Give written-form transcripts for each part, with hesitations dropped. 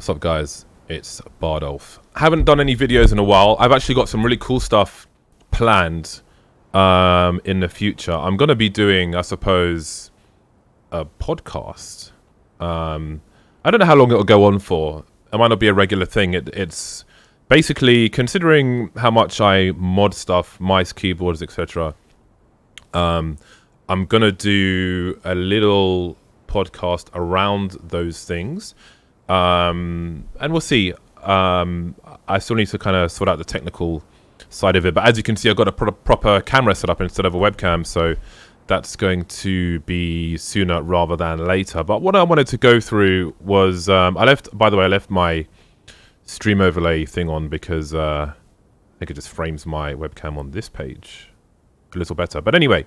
What's up, guys? It's Bardolph. Haven't done any videos in a while. I've actually got some really cool stuff planned in the future. I'm going to be doing, I suppose, a podcast. I don't know how long it'll go on for. It might not be a regular thing. It's basically, considering how much I mod stuff, mice, keyboards, etc. I'm going to do a little podcast around those things. And we'll see. I still need to kind of sort out the technical side of it, but as you can see, I've got a proper camera set up instead of a webcam, so that's going to be sooner rather than later. But what I wanted to go through was I left my stream overlay thing on because I think it just frames my webcam on this page a little better. But anyway,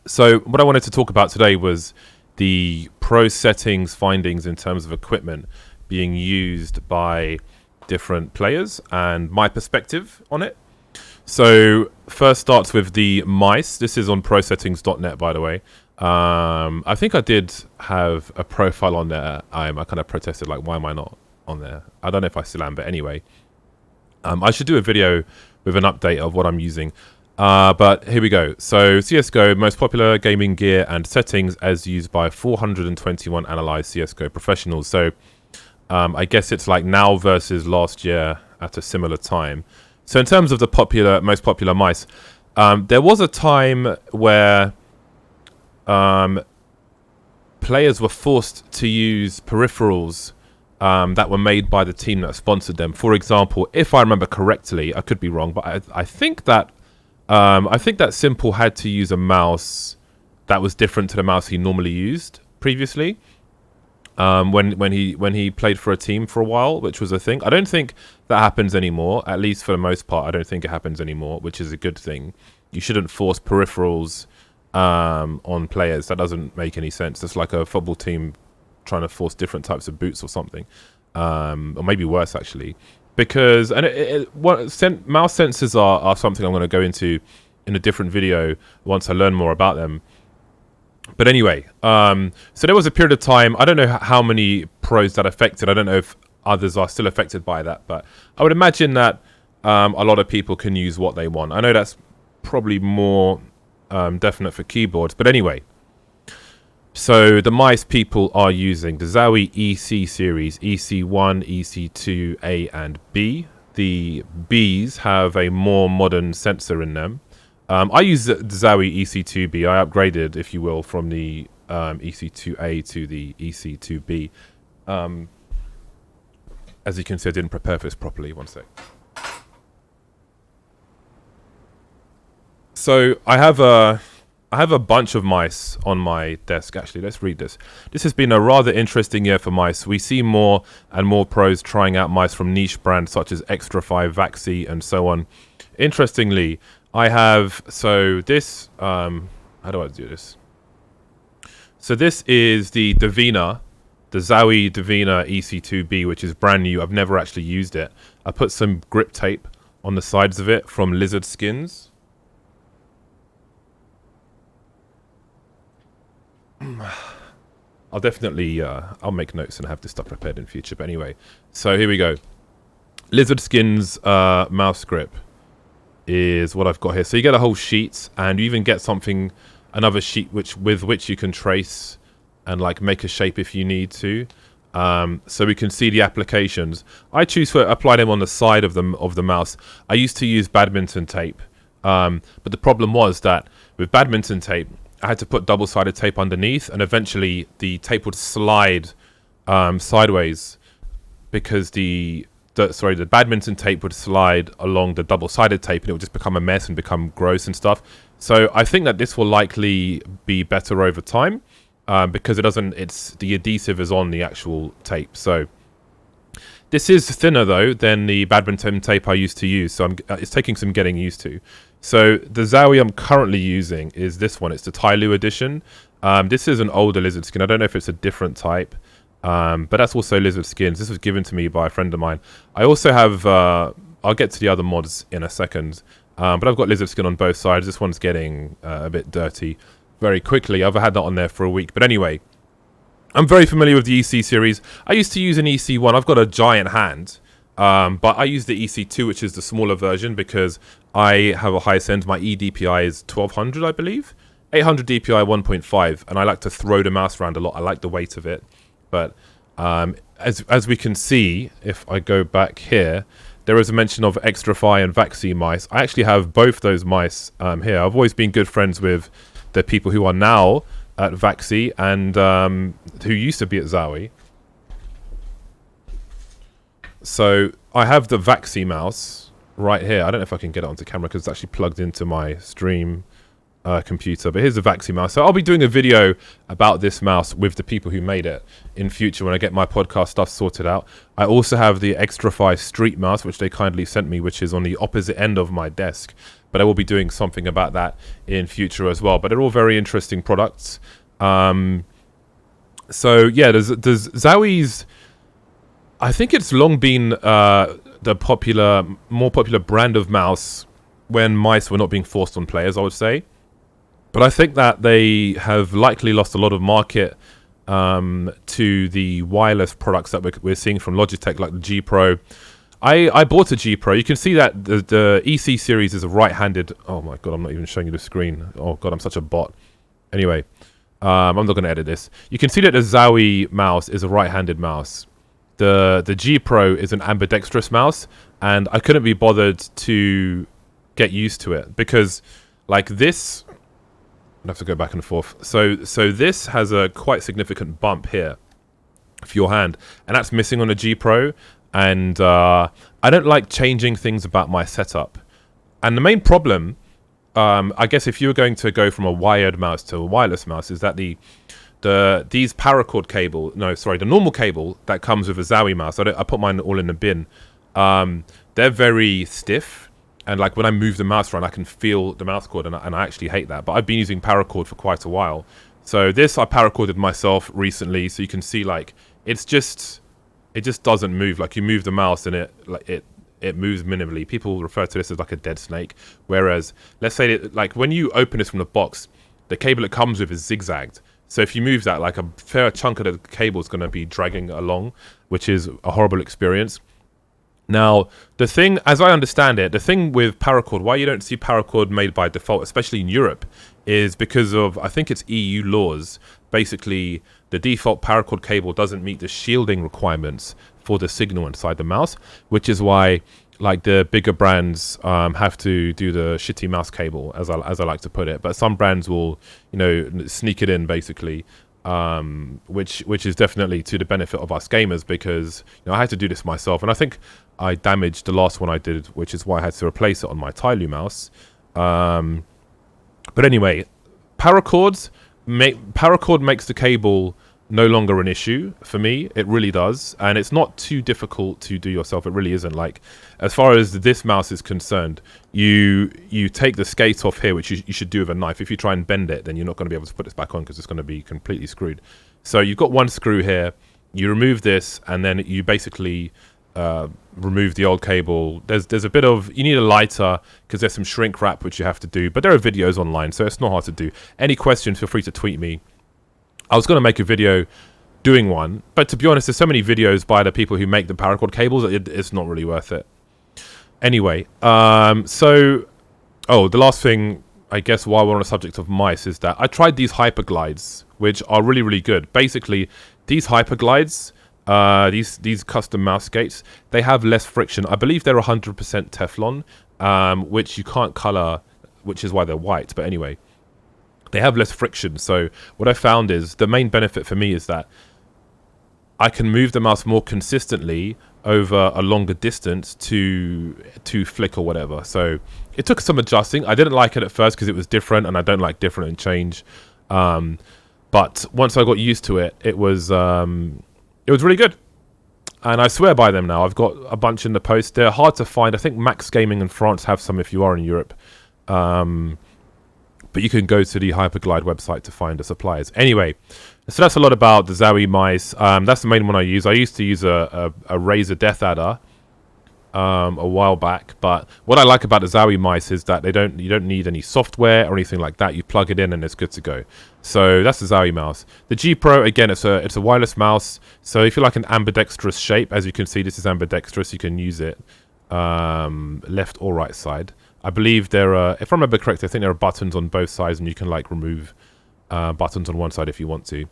so what I wanted to talk about today was the pro settings findings in terms of equipment being used by different players and my perspective on it. So first starts with the mice. This is on prosettings.net, by the way. I think I did have a profile on there. I kind of protested, like, why am I not on there? I don't know if I still am, but anyway. I should do a video with an update of what I'm using. But here we go. So CSGO, most popular gaming gear and settings as used by 421 analyzed CSGO professionals. So I guess it's like now versus last year at a similar time. So in terms of the most popular mice, there was a time where players were forced to use peripherals that were made by the team that sponsored them. For example, if I remember correctly, I could be wrong, but I think that Simple had to use a mouse that was different to the mouse he normally used previously. When he played for a team for a while, which was a thing. I don't think that happens anymore, at least for the most part. I don't think it happens anymore, which is a good thing. You shouldn't force peripherals on players. That doesn't make any sense. It's like a football team trying to force different types of boots or something, or maybe worse actually. Because mouse sensors are something I'm going to go into in a different video once I learn more about them. But anyway, so there was a period of time, I don't know how many pros that affected. I don't know if others are still affected by that, but I would imagine that a lot of people can use what they want. I know that's probably more definite for keyboards, but anyway. So the mice people are using the Zowie EC series, EC1, EC2, A and B. The Bs have a more modern sensor in them. I use the Zowie EC2B. I upgraded, if you will, from the EC2A to the EC2B. As you can see, I didn't prepare for this properly. One sec. So I have a bunch of mice on my desk, actually. Let's read this. This has been a rather interesting year for mice. We see more and more pros trying out mice from niche brands such as Extra 5, Vaxi, and so on. Interestingly, I have, so this, how do I do this? So this is the Davina, the Zowie Davina EC2B, which is brand new. I've never actually used it. I put some grip tape on the sides of it from Lizard Skins. I'll definitely, I'll make notes and have this stuff prepared in future. But anyway, so here we go. Lizard Skins mouse grip is what I've got here. So you get a whole sheet, and you even get another sheet with which you can trace and like make a shape if you need to. So we can see the applications. I choose to apply them on the side of the mouse. I used to use badminton tape, but the problem was that with badminton tape, I had to put double-sided tape underneath, and eventually the tape would slide sideways because the badminton tape would slide along the double-sided tape, and it would just become a mess and become gross and stuff. So I think that this will likely be better over time because the adhesive is on the actual tape. So this is thinner though than the badminton tape I used to use, so it's taking some getting used to. So the Zowie I'm currently using is this one. It's the Tyloo edition. This is an older Lizard Skin. I don't know if it's a different type, but that's also Lizard Skins. This was given to me by a friend of mine. I also have, I'll get to the other mods in a second, but I've got Lizard Skin on both sides. This one's getting a bit dirty very quickly. I've had that on there for a week. But anyway, I'm very familiar with the EC series. I used to use an EC1. I've got a giant hand, but I use the EC2, which is the smaller version, because I have a high end. My eDPI is 1200, I believe. 800 DPI 1.5, and I like to throw the mouse around a lot. I like the weight of it. But as we can see, if I go back here, there is a mention of Extrafy and Vaxi mice. I actually have both those mice here. I've always been good friends with the people who are now at Vaxi and who used to be at Zowie. So I have the Vaxi mouse right here. I don't know if I can get it onto camera because it's actually plugged into my stream computer, but here's the Vaxi mouse. So I'll be doing a video about this mouse with the people who made it in future when I get my podcast stuff sorted out. I also have the Extrafy Street mouse, which they kindly sent me, which is on the opposite end of my desk, but I will be doing something about that in future as well. But they're all very interesting products. So yeah, there's Zowie's, I think it's long been the more popular brand of mouse when mice were not being forced on players, I would say. But I think that they have likely lost a lot of market to the wireless products that we're seeing from Logitech, like the G Pro. I bought a G Pro. You can see that the EC series is a right-handed... Oh my god, I'm not even showing you the screen. Oh god, I'm such a bot. Anyway, I'm not going to edit this. You can see that the Zowie mouse is a right-handed mouse. The G Pro is an ambidextrous mouse, and I couldn't be bothered to get used to it because, like, this... I have to go back and forth. So this has a quite significant bump here for your hand, and that's missing on a G Pro. And I don't like changing things about my setup. And the main problem, I guess, if you were going to go from a wired mouse to a wireless mouse, is that these paracord cable, the normal cable that comes with a Zowie mouse, I put mine all in the bin. They're very stiff. And like when I move the mouse around, I can feel the mouse cord, and I actually hate that. But I've been using paracord for quite a while. So this I paracorded myself recently, so you can see like it just doesn't move. Like you move the mouse and it moves minimally. People refer to this as like a dead snake. Whereas let's say that, like when you open this from the box, the cable it comes with is zigzagged. So if you move that, like a fair chunk of the cable is going to be dragging along, which is a horrible experience. Now, the thing, as I understand it, the thing with paracord, why you don't see paracord made by default, especially in Europe, is because of, I think it's EU laws. Basically, the default paracord cable doesn't meet the shielding requirements for the signal inside the mouse, which is why, like, the bigger brands have to do the shitty mouse cable, as I like to put it. But some brands will, sneak it in, basically. Which is definitely to the benefit of us gamers, because I had to do this myself, and I think I damaged the last one I did, which is why I had to replace it on my Tyloo mouse. But anyway, paracord makes the cable no longer an issue for me. It really does, and it's not too difficult to do yourself. It really isn't. Like, as far as this mouse is concerned, you take the skate off here, which you should do with a knife. If you try and bend it, then you're not going to be able to put this back on because it's going to be completely screwed. So you've got one screw here, you remove this, and then you basically remove the old cable. There's a bit of, you need a lighter because there's some shrink wrap which you have to do, but there are videos online, so it's not hard to do. Any questions, feel free to tweet me. I was going to make a video doing one, but to be honest, there's so many videos by the people who make the paracord cables that it's not really worth it. Anyway, the last thing, I guess, while we're on the subject of mice, is that I tried these Hyperglides, which are really, really good. Basically, these Hyperglides, these custom mouse skates, they have less friction. I believe they're 100% Teflon, which you can't color, which is why they're white. But anyway, they have less friction. So what I found is the main benefit for me is that I can move the mouse more consistently over a longer distance to flick or whatever. So it took some adjusting. I didn't like it at first because it was different, and I don't like different and change. But once I got used to it, it was really good. And I swear by them now. I've got a bunch in the post. They're hard to find. I think Max Gaming in France have some if you are in Europe. But you can go to the Hyperglide website to find the suppliers. Anyway, so that's a lot about the Zowie mice. That's the main one I use. I used to use a Razer Death Adder. a while back. But what I like about the Zowie mice is that you don't need any software or anything like that. You plug it in and it's good to go. So that's the Zowie mouse. The G Pro, again, it's a wireless mouse. So if you like an ambidextrous shape, as you can see, this is ambidextrous. You can use it left or right side. I believe there are, if I remember correctly, I think there are buttons on both sides, and you can like remove buttons on one side if you want to.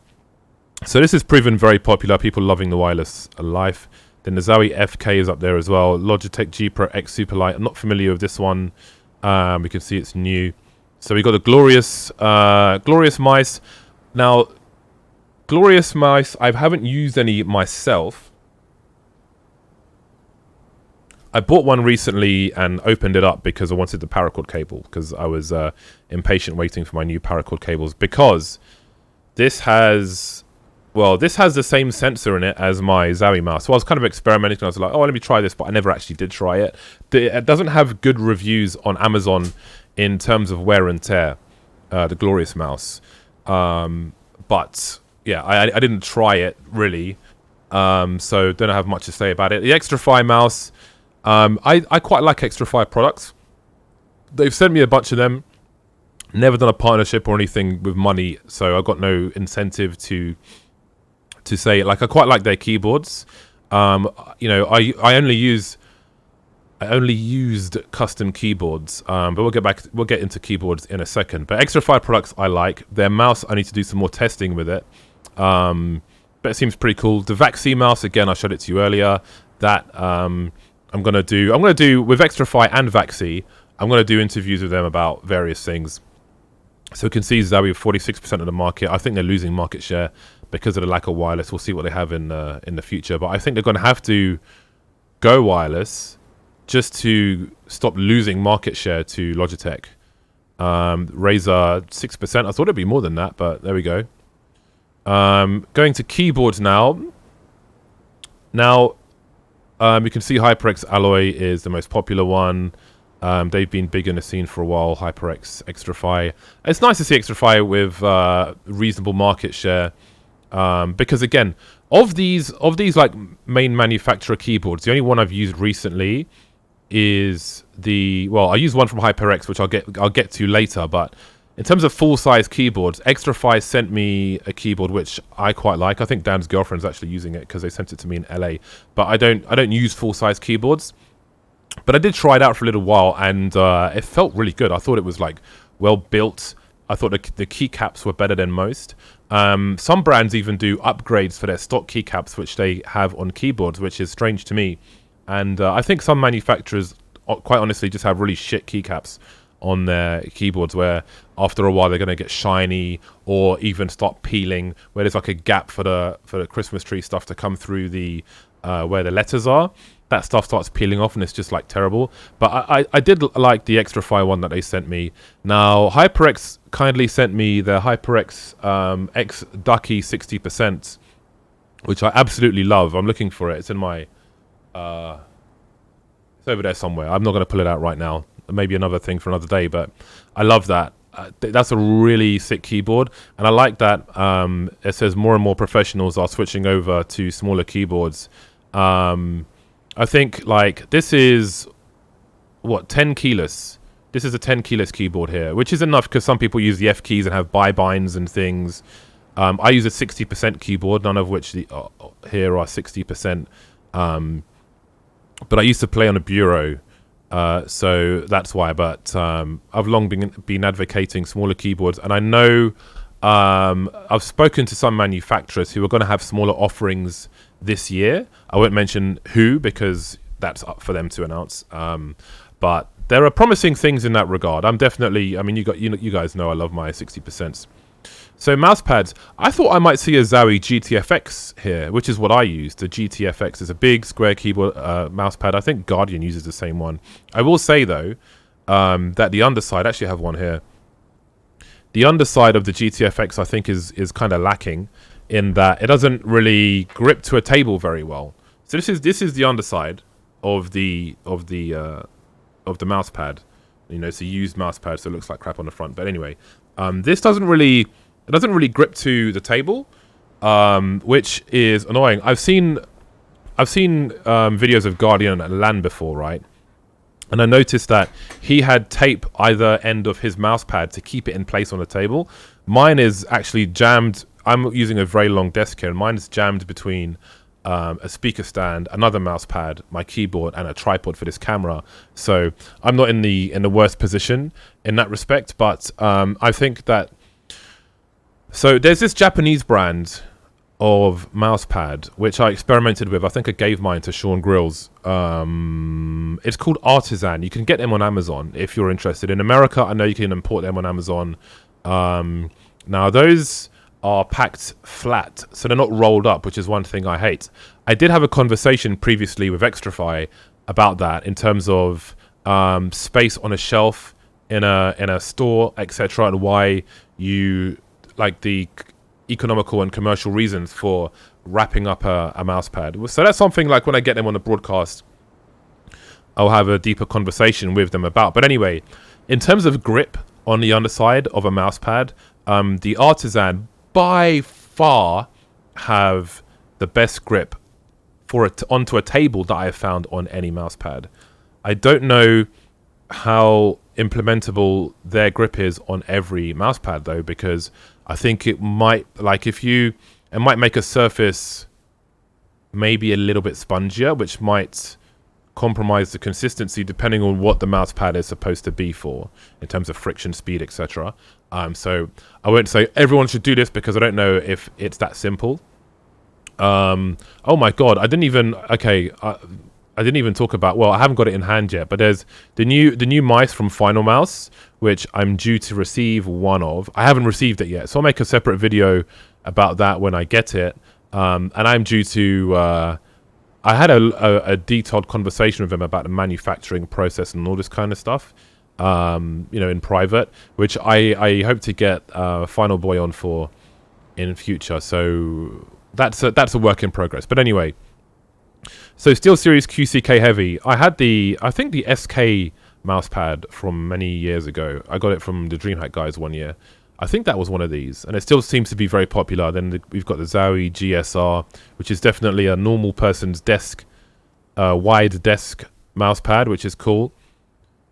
So this has proven very popular. People loving the wireless life. Then the Zowie FK is up there as well. Logitech G Pro X Superlight. I'm not familiar with this one. We can see it's new. So we got the Glorious mice. Now, Glorious mice, I haven't used any myself. I bought one recently and opened it up because I wanted the paracord cable, because I was impatient waiting for my new paracord cables, because this has the same sensor in it as my Zowie mouse. So I was kind of experimenting. I was like, oh, let me try this, but I never actually did try it. It doesn't have good reviews on Amazon in terms of wear and tear, the Glorious mouse. But yeah, I didn't try it really, so don't have much to say about it. The Xtrfy mouse, I quite like Xtrfy products. They've sent me a bunch of them. Never done a partnership or anything with money, so I've got no incentive to say it. Like, I quite like their keyboards. You know, I only used custom keyboards, but we'll get into keyboards in a second. But Xtrfy products I like. Their mouse, I need to do some more testing with it, but it seems pretty cool. The Vaxi mouse, again, I showed it to you earlier. That I'm gonna do with Xtrfy and Vaxi. I'm gonna do interviews with them about various things. So you can see Zowie with 46% of the market. I think they're losing market share because of the lack of wireless. We'll see what they have in the future, but I think they're going to have to go wireless just to stop losing market share to Logitech. Razer 6%. I thought it'd be more than that, but there we go. Going to keyboards now. Now, you can see HyperX Alloy is the most popular one. They've been big in the scene for a while. HyperX, Xtrfy. It's nice to see Xtrfy with reasonable market share, because again, of these like main manufacturer keyboards, the only one I've used recently is I used one from HyperX, which I'll get to later. But in terms of full size keyboards, Xtrfy sent me a keyboard which I quite like. I think Dan's girlfriend's actually using it because they sent it to me in LA. But I don't use full size keyboards. But I did try it out for a little while, and it felt really good. I thought it was like well built. I thought the keycaps were better than most. Some brands even do upgrades for their stock keycaps, which they have on keyboards, which is strange to me. And I think some manufacturers, quite honestly, just have really shit keycaps on their keyboards, where after a while they're going to get shiny or even start peeling, where there's like a gap for the Christmas tree stuff to come through the where the letters are. That stuff starts peeling off and it's just like terrible. But I did like the Xtrfy one that they sent me. Now, HyperX kindly sent me the HyperX X Ducky 60%, which I absolutely love. I'm looking for it. It's in my... it's over there somewhere. I'm not going to pull it out right now. Maybe another thing for another day, but I love that. That's a really sick keyboard. And I like that it says more and more professionals are switching over to smaller keyboards. I think like this is 10 keyless. This is a 10 keyless keyboard here, which is enough because some people use the F keys and have binds and things. I use a 60% keyboard, none of which here are 60%. But I used to play on a bureau, so that's why. But I've long been advocating smaller keyboards, and I know I've spoken to some manufacturers who are going to have smaller offerings this year. I won't mention who because that's up for them to announce. But there are promising things in that regard. I'm definitely. I mean, you guys know I love my 60%. So mousepads, I thought I might see a Zowie GTFX here, which is what I use. The GTFX is a big square keyboard mousepad. I think Guardian uses the same one. I will say though that the underside, actually I have one here. The underside of the GTFX I think is kind of lacking in that it doesn't really grip to a table very well. So this is the underside of the mousepad. You know, it's a used mousepad, so it looks like crap on the front. But anyway, this doesn't really grip to the table, which is annoying. I've seen I've seen videos of Guardian at LAN before, right? And I noticed that he had tape either end of his mouse pad to keep it in place on the table. Mine is actually jammed. I'm using a very long desk here, and mine is jammed between a speaker stand, another mouse pad, my keyboard, and a tripod for this camera. So I'm not in the worst position in that respect. But I think that, so there's this Japanese brand of mousepad which I experimented with. I think I gave mine to Sean Grills. It's called Artisan. You can get them on Amazon if you're interested. In America, I know you can import them on Amazon. Now those are packed flat, so they're not rolled up, which is one thing I hate. I did have a conversation previously with Extrafy about that in terms of space on a shelf in a store, etc., and why you like the economical and commercial reasons for wrapping up a mouse pad. So that's something like when I get them on the broadcast, I'll have a deeper conversation with them about. But anyway, in terms of grip on the underside of a mouse pad, the Artisan by far have the best grip for it onto a table that I have found on any mouse pad. I don't know how implementable their grip is on every mouse pad though, because I think it might, like it might make a surface maybe a little bit spongier, which might compromise the consistency depending on what the mouse pad is supposed to be for in terms of friction, speed, etc. So I won't say everyone should do this because I don't know if it's that simple. Oh my god, I didn't even talk about, well, I haven't got it in hand yet, but there's the new mice from Final Mouse, which I'm due to receive one of. I haven't received it yet, so I'll make a separate video about that when I get it. And I'm due to I had a detailed conversation with him about the manufacturing process and all this kind of stuff, in private, which I hope to get Final Boy on for in future. So that's a work in progress. But anyway, so SteelSeries QCK Heavy. I think the SK mousepad from many years ago. I got it from the DreamHack guys one year. I think that was one of these, and it still seems to be very popular. Then we've got the Zowie GSR, which is definitely a normal person's desk, wide desk mousepad, which is cool.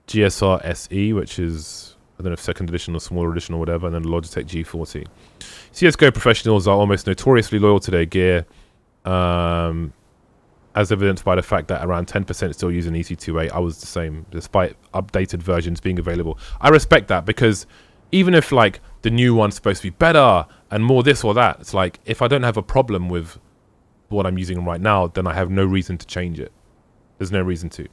GSR SE, which is, I don't know if second edition or smaller edition or whatever, and then Logitech G40. CSGO professionals are almost notoriously loyal to their gear, as evidenced by the fact that around 10% still using EC28. I was the same, despite updated versions being available. I respect that, because even if like the new one's supposed to be better and more this or that, it's like, if I don't have a problem with what I'm using right now, then I have no reason to change it. There's no reason to.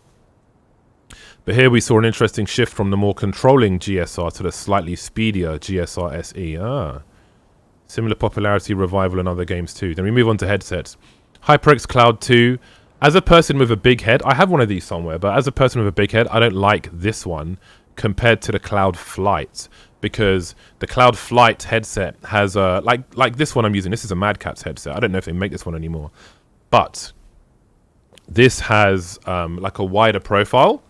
But here we saw an interesting shift from the more controlling GSR to the slightly speedier GSR SE. Similar popularity revival in other games too. Then we move on to headsets. HyperX Cloud 2. As a person with a big head, I have one of these somewhere, but as a person with a big head, I don't like this one compared to the Cloud Flight, because the Cloud Flight headset has a like this one I'm using. This is a Mad Catz headset. I don't know if they make this one anymore, but this has like a wider profile,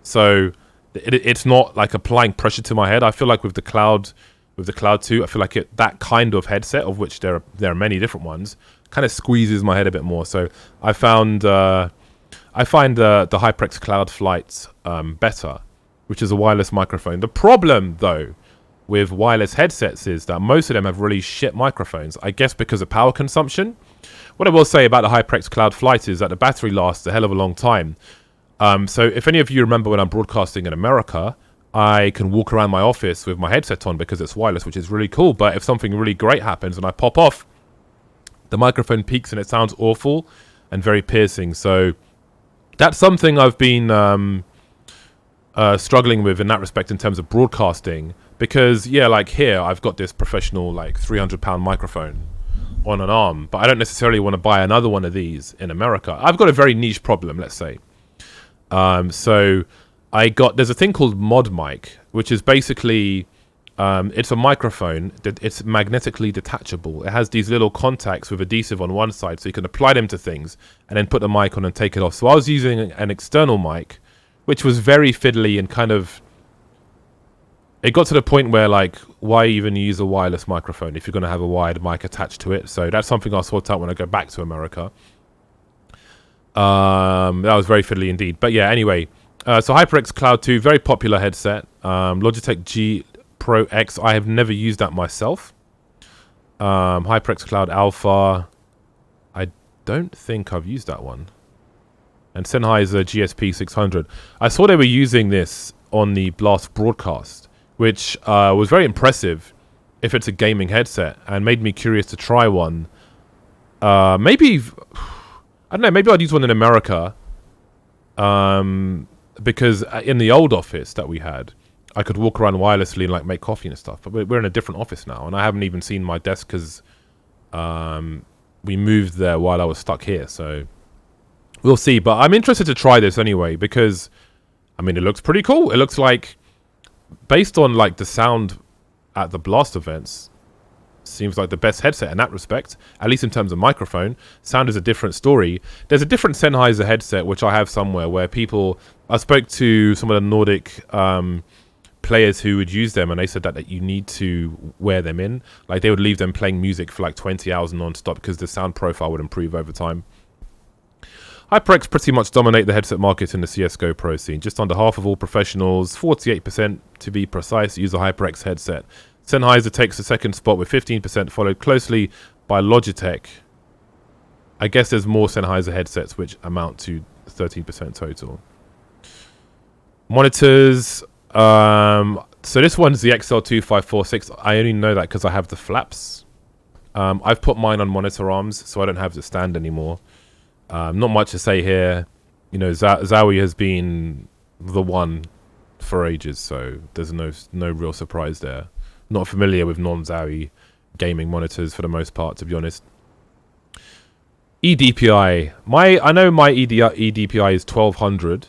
so it's not like applying pressure to my head. I feel like with the Cloud 2, I feel like that kind of headset, of which there are many different ones, kind of squeezes my head a bit more. So I find the HyperX Cloud Flight better, which is a wireless microphone. The problem though with wireless headsets is that most of them have really shit microphones, I guess because of power consumption. What I will say about the HyperX Cloud Flight is that the battery lasts a hell of a long time. So if any of you remember when I'm broadcasting in America, I can walk around my office with my headset on because it's wireless, which is really cool. But if something really great happens and I pop off, the microphone peaks and it sounds awful and very piercing. So that's something I've been struggling with in that respect in terms of broadcasting. Because, yeah, like here, I've got this professional, like, 300-pound microphone on an arm. But I don't necessarily want to buy another one of these in America. I've got a very niche problem, let's say. So there's a thing called Mod Mic, which is basically, it's a microphone that it's magnetically detachable. It has these little contacts with adhesive on one side, so you can apply them to things and then put the mic on and take it off. So I was using an external mic, which was very fiddly and kind of, it got to the point where, like, why even use a wireless microphone if you're going to have a wired mic attached to it? So that's something I'll sort out when I go back to America. That was very fiddly indeed. But yeah, anyway. So HyperX Cloud 2, very popular headset. Logitech G Pro X, I have never used that myself. HyperX Cloud Alpha, I don't think I've used that one. And Sennheiser GSP 600. I saw they were using this on the Blast broadcast, which was very impressive if it's a gaming headset, and made me curious to try one. Maybe, I don't know, maybe I'd use one in America. Because in the old office that we had, I could walk around wirelessly and like make coffee and stuff. But we're in a different office now, and I haven't even seen my desk because we moved there while I was stuck here. So we'll see. But I'm interested to try this anyway because, I mean, it looks pretty cool. It looks like, based on like the sound at the Blast events, seems like the best headset in that respect, at least in terms of microphone. Sound is a different story. There's a different Sennheiser headset which I have somewhere where people, I spoke to some of the Nordic players who would use them, and they said that you need to wear them in. Like they would leave them playing music for like 20 hours non-stop because the sound profile would improve over time. HyperX pretty much dominate the headset market in the CSGO Pro scene. Just under half of all professionals, 48% to be precise, use a HyperX headset. Sennheiser takes the second spot with 15%, followed closely by Logitech. I guess there's more Sennheiser headsets, which amount to 13% total. Monitors. So this one's the XL2546. I only know that because I have the flaps. I've put mine on monitor arms, so I don't have the stand anymore. Not much to say here. You know, Zowie has been the one for ages, so there's no real surprise there. Not familiar with non-Zowie gaming monitors for the most part, to be honest. eDPI. I know my eDPI is 1200.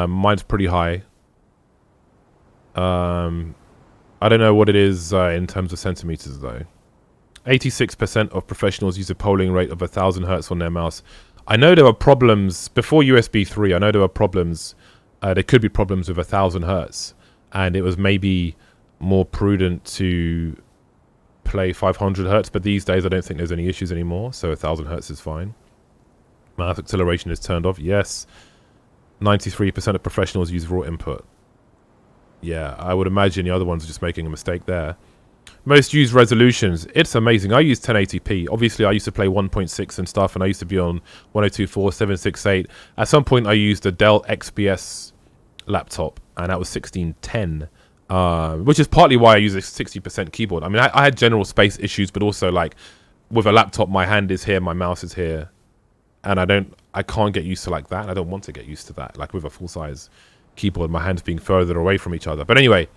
Mine's pretty high. I don't know what it is in terms of centimeters though. 86% of professionals use a polling rate of 1000 hertz on their mouse. I know there were problems before USB 3. I know there were problems. There could be problems with 1000 hertz, and it was maybe more prudent to play 500 hertz, but these days I don't think there's any issues anymore, so 1000 hertz is fine. Mouse acceleration is turned off. Yes. 93% of professionals use raw input. Yeah, I would imagine the other ones are just making a mistake there. Most used resolutions. It's amazing. I use 1080p. Obviously, I used to play 1.6 and stuff, and I used to be on 1024, 768. At some point, I used a Dell XPS laptop, and that was 1610. Which is partly why I use a 60% keyboard. I mean, I had general space issues, but also like with a laptop, my hand is here, my mouse is here, and I can't get used to like that. And I don't want to get used to that. Like with a full size keyboard, my hands being further away from each other. But anyway,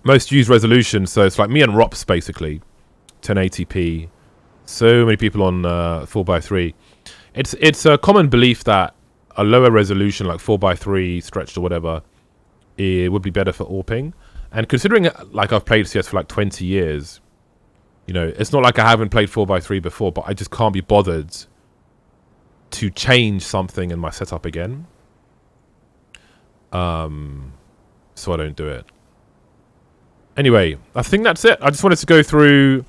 most used resolution. So it's like me and Rops basically, 1080p. So many people on 4x3. It's a common belief that a lower resolution like 4x3 stretched or whatever, it would be better for ARPing. And considering like I've played CS for like 20 years, you know, it's not like I haven't played 4x3 before, but I just can't be bothered to change something in my setup again. So I don't do it. Anyway, I think that's it. I just wanted to go through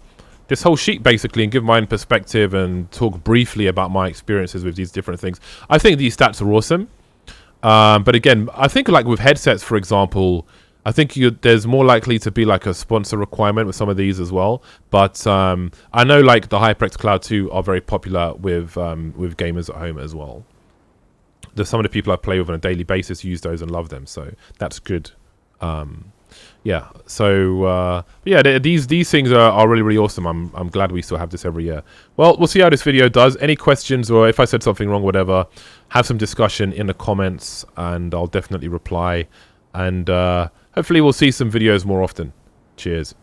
this whole sheet basically and give my own perspective and talk briefly about my experiences with these different things. I think these stats are awesome. But again, I think like with headsets, for example, I think there's more likely to be like a sponsor requirement with some of these as well. But I know like the HyperX Cloud 2 are very popular with gamers at home as well. There's some of the people I play with on a daily basis use those and love them, so that's good. Yeah, so yeah, these things are really, really awesome. I'm glad we still have this every year. Well, we'll see how this video does. Any questions, or if I said something wrong, whatever, have some discussion in the comments, and I'll definitely reply. And hopefully we'll see some videos more often. Cheers.